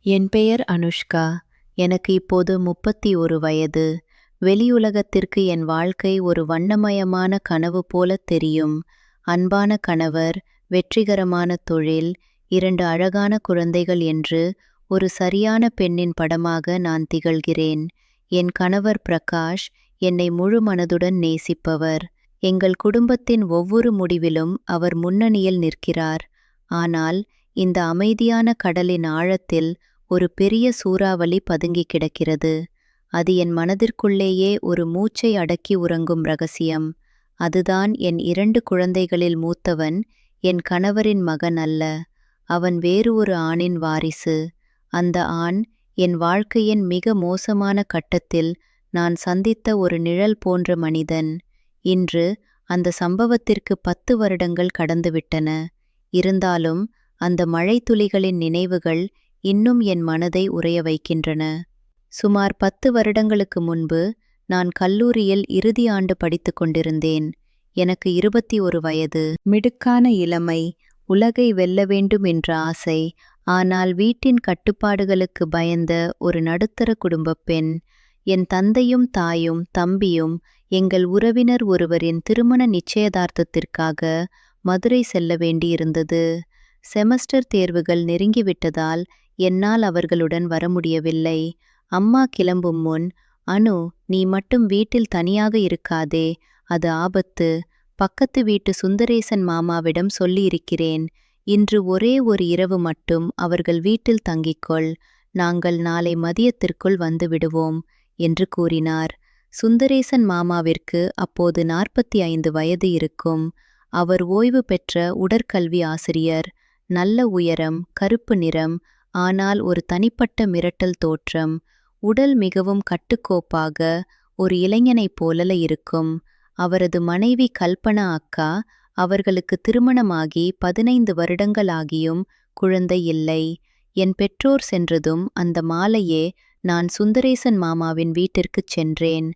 என் பெயர் அனுஷ்கா. எனக்கு இப்போது 31 வயது. வெளியுலகத்திற்கு என் வாழ்க்கை ஒரு வண்ணமயமான கனவு போலத் தெரியும். அன்பான கணவர், வெற்றிகரமான தொழில், 2 அழகான குழந்தைகள் என்று ஒரு சரியான பெண்ணின் படமாக நான் திகழ்கிறேன். என் கணவர் பிரகாஷ் என்னை முழு மனதுடன் நேசிப்பவர். எங்கள் குடும்பத்தின் ஒவ்வொரு முடிவிலும் அவர் முன்னணியில் நிற்கிறார். ஆனால் இந்த அமைதியான கடலின் ஆழத்தில் ஒரு பெரிய சூறாவளி பதுங்கிக் கிடக்கிறது. அது என் மனதிற்குள்ளேயே ஒரு மூச்சை அடக்கி உறங்கும் ரகசியம். அதுதான் என் 2 குழந்தைகளில் மூத்தவன் என் கணவரின் மகன் அல்ல. அவன் வேறு ஒரு ஆணின் வாரிசு. அந்த ஆண் என் வாழ்க்கையின் மிக மோசமான கட்டத்தில் நான் சந்தித்த ஒரு நிழல் போன்ற மனிதன். இன்று அந்த சம்பவத்திற்கு 10 வருடங்கள் கடந்துவிட்டன. இருந்தாலும் அந்த மழைத்துளிகளின் நினைவுகள் இன்னும் என் மனதை உறைய வைக்கின்றன. சுமார் 10 வருடங்களுக்கு முன்பு நான் கல்லூரியில் இறுதி ஆண்டு படித்துக் கொண்டிருந்தேன். எனக்கு 21 வயது. மிடுக்கான இளமை, உலகை வெல்ல வேண்டும் என்ற ஆசை. ஆனால் வீட்டின் கட்டுப்பாடுகளுக்கு பயந்த ஒரு நடுத்தர குடும்பப் பெண். என் தந்தையும் தாயும் தம்பியும் எங்கள் உறவினர் ஒருவரின் திருமண நிச்சயதார்த்தத்திற்காக மதுரை செல்ல வேண்டியிருந்தது. செமஸ்டர் தேர்வுகள் நெருங்கிவிட்டதால் என்னால் அவர்களுடன் வர முடியவில்லை. அம்மா கிளம்பும் முன், "அனு, நீ மட்டும் வீட்டில் தனியாக இருக்காதே, அது ஆபத்து. பக்கத்து வீட்டு சுந்தரேசன் மாமாவிடம் சொல்லியிருக்கிறேன். இன்று ஒரே ஒரு இரவு மட்டும் அவர்கள் வீட்டில் தங்கிக்கொள். நாங்கள் நாளை மதியத்திற்குள் வந்து விடுவோம்" என்று கூறினார். சுந்தரேசன் மாமாவிற்கு அப்போது 45 வயது இருக்கும். அவர் ஓய்வு பெற்ற உடற்கல்வி ஆசிரியர். நல்ல உயரம், கருப்பு நிறம், ஆனால் ஒரு தனிப்பட்ட மிரட்டல் தோற்றம். உடல் மிகவும் கட்டுக்கோப்பாக ஒரு இளைஞனைப் போலல இருக்கும். அவரது மனைவி கல்பனா அக்கா. அவர்களுக்கு திருமணமாகி 15 வருடங்களாகியும் குழந்தை இல்லை. என் பெற்றோர் சென்றதும் அந்த மாலையே நான் சுந்தரேசன் மாமாவின் வீட்டிற்குச் சென்றேன்.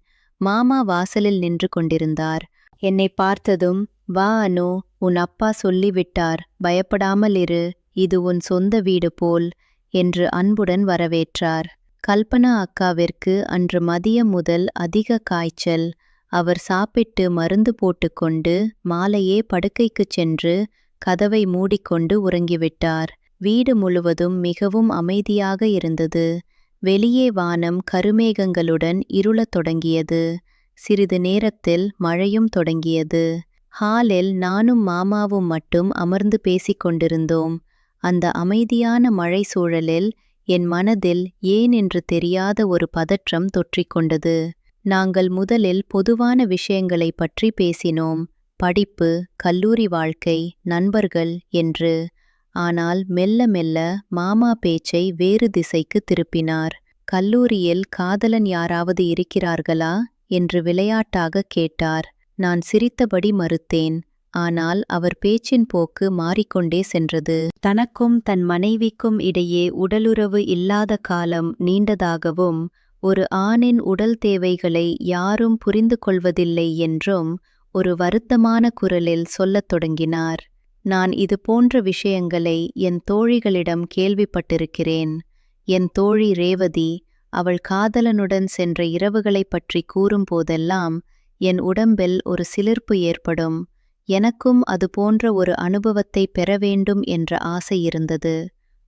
மாமா வாசலில் நின்று கொண்டிருந்தார். என்னை பார்த்ததும், "வா அனு, உன் அப்பா சொல்லிவிட்டார், பயப்படாமல் இரு, இது உன் சொந்த வீடு போல்" என்று அன்புடன் வரவேற்றார். கல்பனா அக்காவிற்கு அன்று மதியம் முதல் அதிக காய்ச்சல். அவர் சாப்பிட்டு மருந்து போட்டுக்கொண்டு மாலையே படுக்கைக்குச் சென்று கதவை மூடிக்கொண்டு உறங்கிவிட்டார். வீடு முழுவதும் மிகவும் அமைதியாக இருந்தது. வெளியே வானம் கருமேகங்களுடன் இருளத் தொடங்கியது. சிறிது நேரத்தில் மழையும் தொடங்கியது. ஹாலில் நானும் மாமாவும் மட்டும் அமர்ந்து பேசிக் கொண்டிருந்தோம். அந்த அமைதியான மழை சூழலில் என் மனதில் ஏன் என்று தெரியாத ஒரு பதற்றம் தொற்றிக்கொண்டது. நாங்கள் முதலில் பொதுவான விஷயங்களை பற்றி பேசினோம். படிப்பு, கல்லூரி வாழ்க்கை, நண்பர்கள் என்று. ஆனால் மெல்ல மெல்ல மாமா பேச்சை வேறு திசைக்கு திருப்பினார். "கல்லூரியில் காதலன் யாராவது இருக்கிறார்களா?" என்று விளையாட்டாக கேட்டார். நான் சிரித்தபடி மறுத்தேன். ஆனால் அவர் பேச்சின் போக்கு மாறிக்கொண்டே சென்றது. தனக்கும் தன் மனைவிக்கும் இடையே உடலுறவு இல்லாத காலம் நீண்டதாகவும், ஒரு ஆணின் உடல் தேவைகளை யாரும் புரிந்து கொள்வதில்லை என்றும் ஒரு வருத்தமான குரலில் சொல்லத் தொடங்கினார். நான் இது போன்ற விஷயங்களை என் தோழிகளிடம் கேள்விப்பட்டிருக்கிறேன். என் தோழி ரேவதி, அவள் காதலனுடன் சென்ற இரவுகளைப் பற்றி கூறும்போதெல்லாம் என் உடம்பில் ஒரு சிலிர்ப்பு ஏற்படும். எனக்கும் அது போன்ற ஒரு அனுபவத்தை பெற வேண்டும் என்ற ஆசை இருந்தது.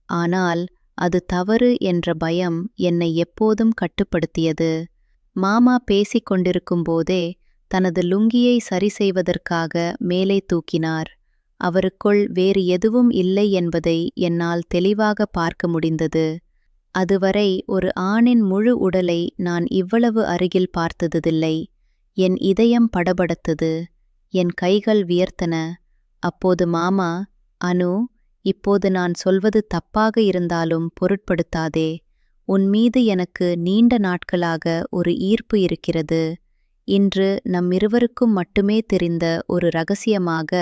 ஆனால் அது தவறு என்ற பயம் என்னை எப்போதும் கட்டுப்படுத்தியது. மாமா பேசிக் கொண்டிருக்கும்போதே தனது லுங்கியை சரி செய்வதற்காக மேலே தூக்கினார். அவருக்குள் வேறு எதுவும் இல்லை என்பதை என்னால் தெளிவாக பார்க்க முடிந்தது. அதுவரை ஒரு ஆணின் முழு உடலை நான் இவ்வளவு அருகில் பார்த்ததில்லை. என் இதயம் படபடத்தது. என் கைகள் வியர்த்தன. அப்போது மாமா, "அனு, இப்போது நான் சொல்வது தப்பாக இருந்தாலும் பொருட்படுத்தாதே. உன் மீது எனக்கு நீண்ட நாட்களாக ஒரு ஈர்ப்பு இருக்கிறது. இன்று நம்மிருவருக்கும் மட்டுமே தெரிந்த ஒரு இரகசியமாக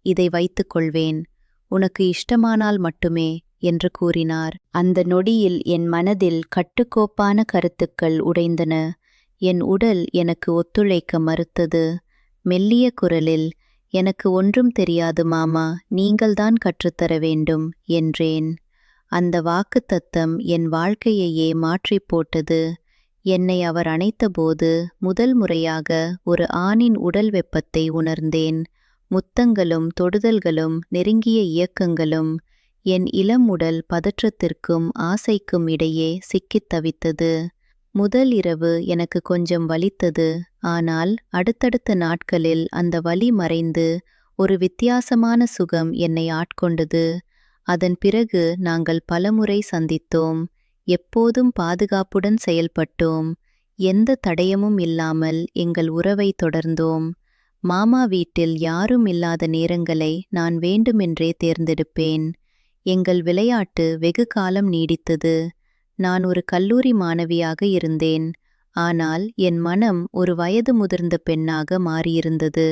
இதை வைத்துக் கொள்வேன். உனக்கு இஷ்டமானால் மட்டுமே" என்று கூறினார். அந்த நொடியில் என் மனதில் கட்டுக்கோப்பான கருத்துக்கள் உடைந்தன. என் உடல் எனக்கு ஒத்துழைக்க மறுத்தது. மெல்லிய குரலில், "எனக்கு ஒன்றும் தெரியாது மாமா, நீங்கள்தான் கற்றுத்தர வேண்டும்" என்றேன். அந்த வாக்குத்தத்தம் என் வாழ்க்கையையே மாற்றிப் போட்டது. என்னை அவர் அணைத்தபோது முதல் முறையாக ஒரு ஆணின் உடல் வெப்பத்தை உணர்ந்தேன். முத்தங்களும் தொடுதல்களும் நெருங்கிய இயக்கங்களும் என் இளம் உடல் பதற்றத்திற்கும் ஆசைக்கும் இடையே சிக்கித் தவித்தது. முதல் இரவு எனக்கு கொஞ்சம் வலித்தது. ஆனால் அடுத்தடுத்த நாட்களில் அந்த வலி மறைந்து ஒரு வித்தியாசமான சுகம் என்னை ஆட்கொண்டது. அதன் பிறகு நாங்கள் பலமுறை சந்தித்தோம். எப்போதும் பாதுகாப்புடன் செயல்பட்டோம். எந்த தடயமும் இல்லாமல் எங்கள் உறவை தொடர்ந்தோம். மாமா வீட்டில் யாரும் இல்லாத நேரங்களை நான் வேண்டுமென்றே தேர்ந்தெடுப்பேன். எங்கள் விளையாட்டு வெகு காலம் நீடித்தது. நான் ஒரு கல்லூரி மாணவியாக இருந்தேன். ஆனால் என் மனம் ஒரு வயது முதிர்ந்த பெண்ணாக மாறியிருந்தது.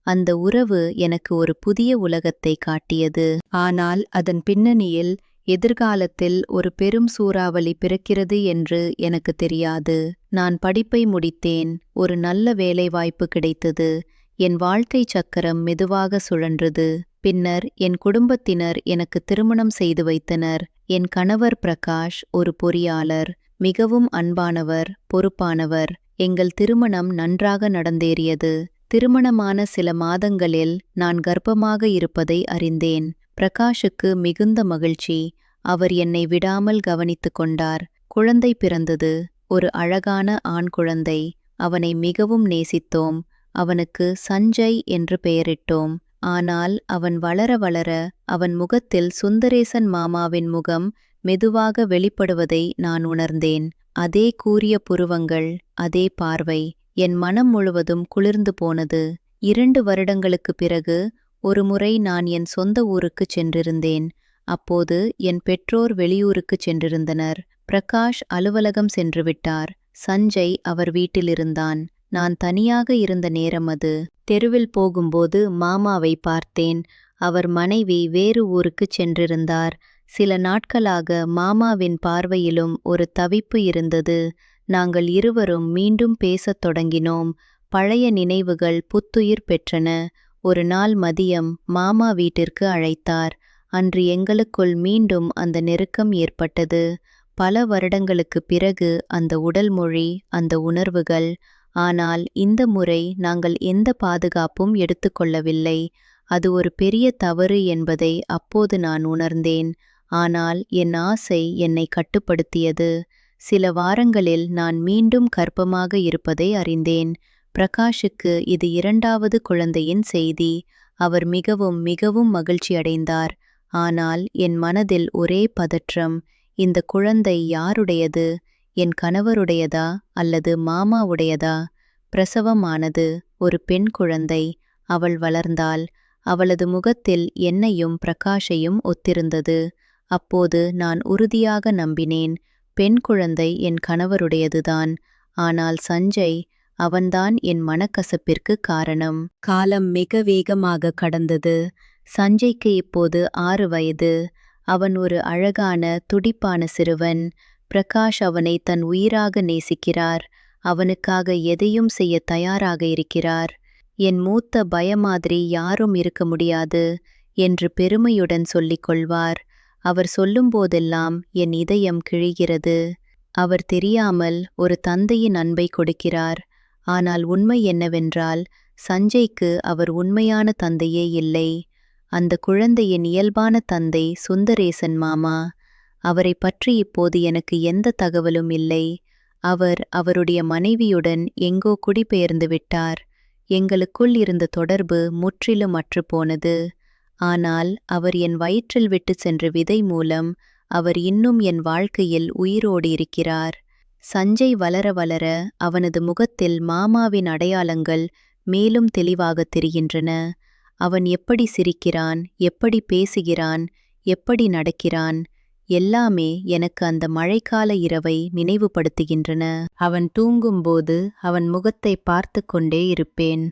அந்த உறவு எனக்கு ஒரு புதிய உலகத்தை காட்டியது. ஆனால் அதன் பின்னணியில் எதிர்காலத்தில் ஒரு பெரும் சூறாவளி பிறக்கிறது என்று எனக்கு தெரியாது. நான் படிப்பை முடித்தேன். ஒரு நல்ல வேலைவாய்ப்பு கிடைத்தது. என் வாழ்க்கை சக்கரம் மெதுவாக சுழன்றது. பின்னர் என் குடும்பத்தினர் எனக்கு திருமணம் செய்து வைத்தனர். என் கணவர் பிரகாஷ் ஒரு பொறியாளர், மிகவும் அன்பானவர், பொறுப்பானவர். எங்கள் திருமணம் நன்றாக நடந்தேறியது. திருமணமான சில மாதங்களில் நான் கர்ப்பமாக இருப்பதை அறிந்தேன். பிரகாஷுக்கு மிகுந்த மகிழ்ச்சி. அவர் என்னை விடாமல் கவனித்துக் கொண்டார். குழந்தை பிறந்தது. ஒரு அழகான ஆண் குழந்தை. அவனை மிகவும் நேசித்தோம். அவனுக்கு சஞ்சய் என்று பெயரிட்டோம். ஆனால் அவன் வளர வளர அவன் முகத்தில் சுந்தரேசன் மாமாவின் முகம் மெதுவாக வெளிப்படுவதை நான் உணர்ந்தேன். அதே கூரிய புருவங்கள், அதே பார்வை. என் மனம் முழுவதும் குளிர்ந்து போனது. 2 வருடங்களுக்குப் பிறகு ஒருமுறை நான் என் சொந்த ஊருக்குச் சென்றிருந்தேன். அப்போது என் பெற்றோர் வெளியூருக்குச் சென்றிருந்தனர். பிரகாஷ் அலுவலகம் சென்றுவிட்டார். சஞ்சய் அவர் வீட்டிலிருந்தான். நான் தனியாக இருந்த நேரம் அது. தெருவில் போகும்போது மாமாவை பார்த்தேன். அவர் மனைவி வேறு ஊருக்குச் சென்றிருந்தார். சில நாட்களாக மாமாவின் பார்வையிலும் ஒரு தவிப்பு இருந்தது. நாங்கள் இருவரும் மீண்டும் பேசத் தொடங்கினோம். பழைய நினைவுகள் புத்துயிர் பெற்றன. ஒரு நாள் மதியம் மாமா வீட்டிற்கு அழைத்தார். அன்று எங்களுக்குள் மீண்டும் அந்த நெருக்கம் ஏற்பட்டது. பல வருடங்களுக்குப் பிறகு அந்த உடல் மொழி, அந்த உணர்வுகள். ஆனால் இந்த முறை நாங்கள் எந்த பாதுகாப்பும் எடுத்துக்கொள்ளவில்லை. அது ஒரு பெரிய தவறு என்பதை அப்போது நான் உணர்ந்தேன். ஆனால் என் ஆசை என்னை கட்டுப்படுத்தியது. சில வாரங்களில் நான் மீண்டும் கர்ப்பமாக இருப்பதை அறிந்தேன். பிரகாஷுக்கு இது 2வது குழந்தையின் செய்தி. அவர் மிகவும் மிகவும் மகிழ்ச்சியடைந்தார். ஆனால் என் மனதில் ஒரே பதற்றம். இந்த குழந்தை யாருடையது? என் கணவருடையதா அல்லது மாமாவுடையதா? பிரசவமானது. ஒரு பெண் குழந்தை. அவள் வளர்ந்தாள். அவளது முகத்தில் என்னையும் பிரகாஷையும் ஒத்திருந்தது. அப்போது நான் உறுதியாக நம்பினேன், பெண் குழந்தை என் கணவருடையதுதான். ஆனால் சஞ்சய், அவன்தான் என் மனக்கசப்பிற்கு காரணம். காலம் மிக வேகமாக கடந்தது. சஞ்சய்க்கு இப்போது 6 வயது. அவன் ஒரு அழகான, துடிப்பான சிறுவன். பிரகாஷ் அவனை தன் உயிராக நேசிக்கிறார். அவனுக்காக எதையும் செய்ய தயாராக இருக்கிறார். என் மூத்த பயமாதிரி யாரும் இருக்க முடியாது என்று பெருமையுடன் சொல்லிக் கொள்வார். அவர் சொல்லும்போதெல்லாம் என் இதயம் கிழிகிறது. அவர் தெரியாமல் ஒரு தந்தையின் அன்பை கொடுக்கிறார். ஆனால் உண்மை என்னவென்றால், சஞ்சய்க்கு அவர் உண்மையான தந்தையே இல்லை. அந்த குழந்தையின் இயல்பான தந்தை சுந்தரேசன் மாமா. அவரை பற்றி இப்போது எனக்கு எந்த தகவலும் இல்லை. அவர் அவருடைய மனைவியுடன் எங்கோ குடிபெயர்ந்து விட்டார். எங்களுக்குள் இருந்த தொடர்பு முற்றிலும் அற்றுப்போனது. ஆனால் அவர் என் வயிற்றில் விட்டு சென்ற விதை மூலம் அவர் இன்னும் என் வாழ்க்கையில் உயிரோடு இருக்கிறார். சஞ்சய் வளர வளர அவனது முகத்தில் மாமாவின் அடையாளங்கள் மேலும் தெளிவாகத் தெரிகின்றன. அவன் எப்படி சிரிக்கிறான், எப்படி பேசுகிறான், எப்படி நடக்கிறான், எல்லாமே எனக்கு அந்த மழைக்கால இரவை நினைவுபடுத்துகின்றன. அவன் தூங்கும்போது அவன் முகத்தை பார்த்து கொண்டே இருப்பேன்.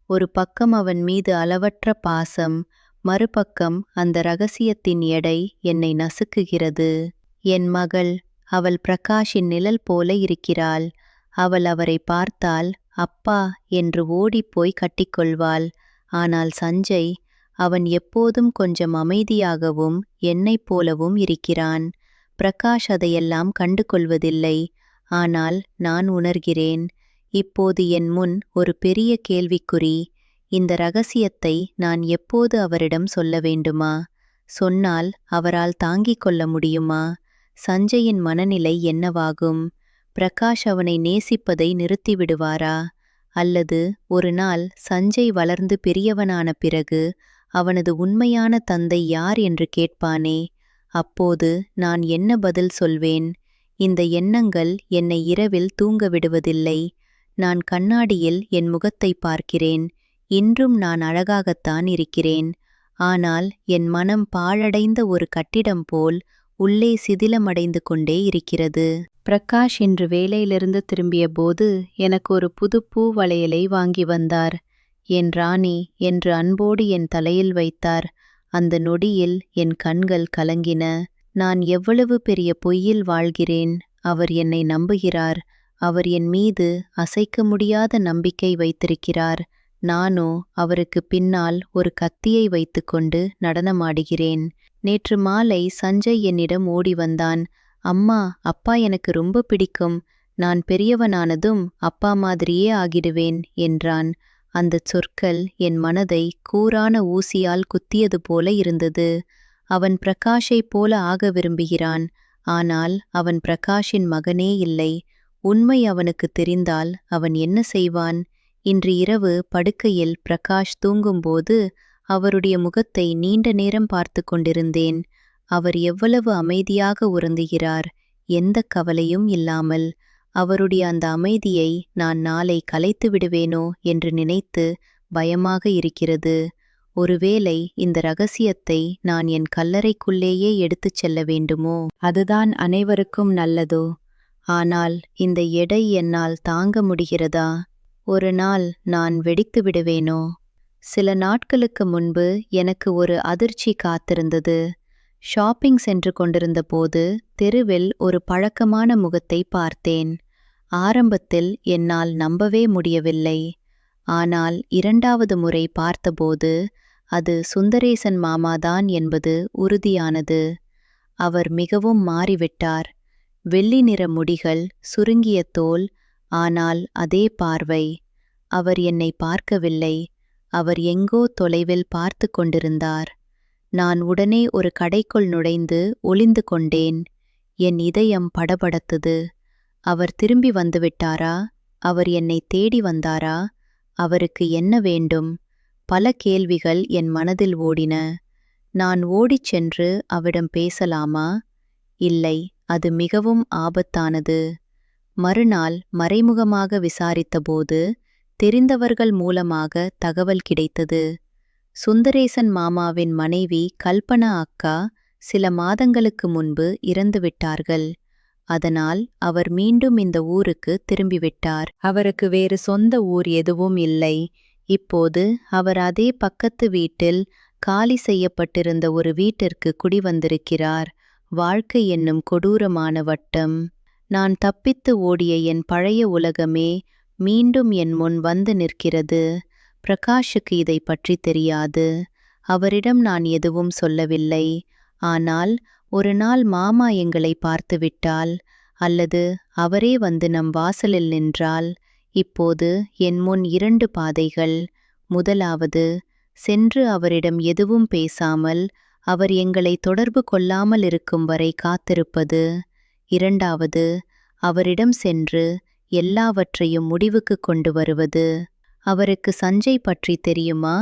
ஒரு பக்கம் அவன் மீது அளவற்ற பாசம், மறுபக்கம் அந்த இரகசியத்தின் எடை என்னை நசுக்குகிறது. என் மகள், அவள் பிரகாஷின் நிழல் போல இருக்கிறாள். அவள் அவரை பார்த்தால் அப்பா என்று ஓடிப்போய் கட்டிக்கொள்வாள். ஆனால் சஞ்சய், அவன் எப்போதும் கொஞ்சம் அமைதியாகவும் என்னைப் போலவும் இருக்கிறான். பிரகாஷ் அதையெல்லாம் கண்டு கொள்வதில்லை. ஆனால் நான் உணர்கிறேன். இப்போது என் முன் ஒரு பெரிய கேள்விக்குறி. இந்த ரகசியத்தை நான் எப்போது அவரிடம் சொல்ல வேண்டுமா? சொன்னால் அவரால் தாங்கிக் கொள்ள முடியுமா? சஞ்சயின் மனநிலை என்னவாகும்? பிரகாஷ் அவனை நேசிப்பதை நிறுத்திவிடுவாரா? அல்லது ஒரு நாள் சஞ்சய் வளர்ந்து பெரியவனான பிறகு அவனது உண்மையான தந்தை யார் என்று கேட்பானே, அப்போது நான் என்ன பதில் சொல்வேன்? இந்த எண்ணங்கள் என்னை இரவில் தூங்க விடுவதில்லை. நான் கண்ணாடியில் என் முகத்தை பார்க்கிறேன். இன்றும் நான் அழகாகத்தான் இருக்கிறேன். ஆனால் என் மனம் பாழடைந்த ஒரு கட்டிடம் போல் உள்ளே சிதிலமடைந்து கொண்டே இருக்கிறது. பிரகாஷ் இன்று வேலையிலிருந்து திரும்பிய போது எனக்கு ஒரு புது பூ வளையலை வாங்கி வந்தார். என் ராணி என்று அன்போடு என் தலையில் வைத்தார். அந்த நொடியில் என் கண்கள் கலங்கின. நான் எவ்வளவு பெரிய பொய்யில் வாழ்கிறேன். அவர் என்னை நம்புகிறார். அவர் என் மீது அசைக்க முடியாத நம்பிக்கை வைத்திருக்கிறார். நானோ அவருக்கு பின்னால் ஒரு கத்தியை வைத்துக்கொண்டு நடனமாடுகிறேன். நேற்று மாலை சஞ்சய் என்னிடம் ஓடி வந்தான். அம்மா, அப்பா எனக்கு ரொம்ப பிடிக்கும். நான் பெரியவனானதும் அப்பா மாதிரியே ஆகிடுவேன் என்றான். அந்தச் சொற்கள் என் மனதை கூரான ஊசியால் குத்தியது போல இருந்தது. அவன் பிரகாஷைப் போல ஆக விரும்புகிறான். ஆனால் அவன் பிரகாஷின் மகனே இல்லை. உண்மை அவனுக்கு தெரிந்தால் அவன் என்ன செய்வான்? இன்று இரவு படுக்கையில் பிரகாஷ் தூங்கும்போது அவருடைய முகத்தை நீண்ட நேரம் பார்த்து கொண்டிருந்தேன். அவர் எவ்வளவு அமைதியாக உறங்குகிறார், எந்த கவலையும் இல்லாமல். அவருடைய அந்த அமைதியை நான் நாளை கலைத்து விடுவேனோ என்று நினைத்து பயமாக இருக்கிறது. ஒருவேளை இந்த ரகசியத்தை நான் என் கல்லறைக்குள்ளேயே எடுத்துச் செல்ல வேண்டுமோ? அதுதான் அனைவருக்கும் நல்லதோ? ஆனால் இந்த எடை என்னால் தாங்க முடிகிறதா? ஒரு நாள் நான் வெடித்து விடுவேனோ? சில நாட்களுக்கு முன்பு எனக்கு ஒரு அதிர்ச்சி காத்திருந்தது. ஷாப்பிங் சென்று கொண்டிருந்த போது தெருவில் ஒரு பழக்கமான முகத்தை பார்த்தேன். ஆரம்பத்தில் என்னால் நம்பவே முடியவில்லை. ஆனால் இரண்டாவது முறை பார்த்தபோது அது சுந்தரேசன் மாமாதான் என்பது உறுதியானது. அவர் மிகவும் மாறிவிட்டார். வெள்ளி நிற முடிகள், சுருங்கிய தோல், ஆனால் அதே பார்வை. அவர் என்னை பார்க்கவில்லை. அவர் எங்கோ தொலைவில் பார்த்து கொண்டிருந்தார். நான் உடனே ஒரு கடைக்குள் நுழைந்து ஒளிந்து கொண்டேன். என் இதயம் படபடத்தது. அவர் திரும்பி வந்துவிட்டாரா? அவர் என்னை தேடி வந்தாரா? அவருக்கு என்ன வேண்டும்? பல கேள்விகள் என் மனதில் ஓடின. நான் ஓடிச் சென்று அவரிடம் பேசலாமா? இல்லை, அது மிகவும் ஆபத்தானது. மறுநாள் மறைமுகமாக விசாரித்தபோது தெரிந்தவர்கள் மூலமாக தகவல் கிடைத்தது. சுந்தரேசன் மாமாவின் மனைவி கல்பனா அக்கா சில மாதங்களுக்கு முன்பு இறந்துவிட்டார்கள். அதனால் அவர் மீண்டும் இந்த ஊருக்கு திரும்பிவிட்டார். அவருக்கு வேறு சொந்த ஊர் எதுவும் இல்லை. இப்போது அவர் அதே பக்கத்து வீட்டில் காலி செய்யப்பட்டிருந்த ஒரு வீட்டிற்கு குடிவந்திருக்கிறார். வாழ்க்கை என்னும் கொடூரமான வட்டம். நான் தப்பித்து ஓடிய என் பழைய உலகமே மீண்டும் என் முன் வந்து நிற்கிறது. பிரகாஷுக்கு இதை பற்றி தெரியாது. அவரிடம் நான் எதுவும் சொல்லவில்லை. ஆனால் ஒரு நாள் மாமா எங்களை பார்த்துவிட்டால், அல்லது அவரே வந்து நம் வாசலில் நின்றால். இப்போது என் முன் 2 பாதைகள். முதலாவது, சென்று அவரிடம் எதுவும் பேசாமல் அவர் எங்களை தொடர்பு கொள்ளாமல் இருக்கும் வரை காத்திருப்பது. இரண்டாவது, அவரிடம் சென்று எல்லாவற்றையும் முடிவுக்கு கொண்டு வருவது. அவருக்கு சஞ்சய் பற்றி தெரியுமா?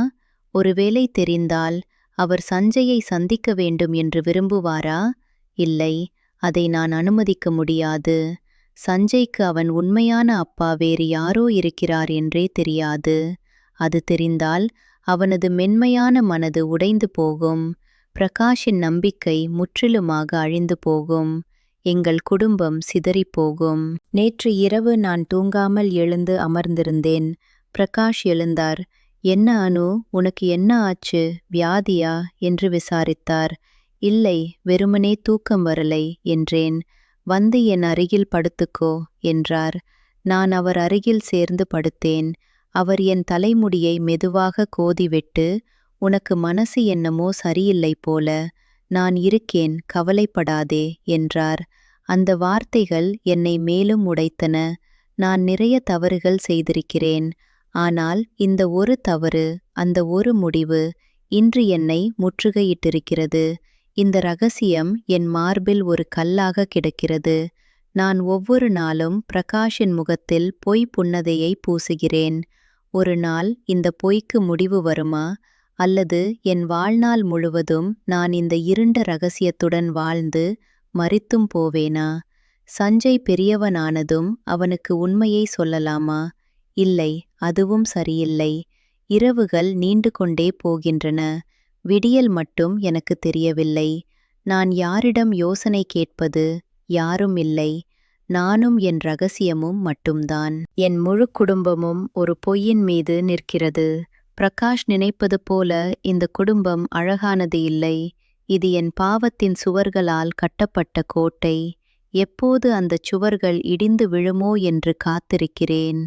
ஒருவேளை தெரிந்தால் அவர் சஞ்சயை சந்திக்க வேண்டும் என்று விரும்புவாரா? இல்லை, அதை நான் அனுமதிக்க முடியாது. சஞ்சய்க்கு அவன் உண்மையான அப்பா வேறு யாரோ இருக்கிறார் என்றே தெரியாது. அது தெரிந்தால் அவனது மென்மையான மனது உடைந்து போகும். பிரகாஷின் நம்பிக்கை முற்றிலுமாக அழிந்து போகும். எங்கள் குடும்பம் சிதறிப்போகும். நேற்று இரவு நான் தூங்காமல் எழுந்து அமர்ந்திருந்தேன். பிரகாஷ் எழுந்தார். என்ன அனு, உனக்கு என்ன ஆச்சு? வியாதியா என்று விசாரித்தார். இல்லை, வெறுமனே தூக்கம் வரலை என்றேன். வந்து என் அருகில் படுத்துக்கோ என்றார். நான் அவர் அருகில் சேர்ந்து படுத்தேன். அவர் என் தலைமுடியை மெதுவாக கோதிவிட்டு உனக்கு மனசு என்னமோ சரியில்லை போல. நான் இருக்கேன், கவலைப்படாதே என்றார். அந்த வார்த்தைகள் என்னை மேலும் உடைத்தன. நான் நிறைய தவறுகள் செய்திருக்கிறேன். ஆனால் இந்த ஒரு தவறு, அந்த ஒரு முடிவு இன்று என்னை முற்றுகையிட்டிருக்கிறது. இந்த ரகசியம் என் மார்பில் ஒரு கல்லாக கிடக்கிறது. நான் ஒவ்வொரு நாளும் பிரகாஷின் முகத்தில் பொய் புன்னதையை பூசுகிறேன். ஒரு நாள் இந்த பொய்க்கு முடிவு வருமா? அல்லது என் வாழ்நாள் முழுவதும் நான் இந்த இருண்ட ரகசியத்துடன் வாழ்ந்து மரித்தும் போவேனா? சஞ்சய் பெரியவனானதும் அவனுக்கு உண்மையை சொல்லலாமா? இல்லை, அதுவும் சரியில்லை. இரவுகள் நீண்டு கொண்டே போகின்றன. விடியல் மட்டும் எனக்கு தெரியவில்லை. நான் யாரிடம் யோசனை கேட்பது? யாரும் இல்லை. நானும் என் ரகசியமும் மட்டும்தான். என் முழு குடும்பமும் ஒரு பொய்யின் மீது நிற்கிறது. பிரகாஷ் நினைப்பது போல இந்த குடும்பம் அழகானது இல்லை. இது என் பாவத்தின் சுவர்களால் கட்டப்பட்ட கோட்டை. எப்போது அந்தச் சுவர்கள் இடிந்து விழுமோ என்று காத்திருக்கிறேன்.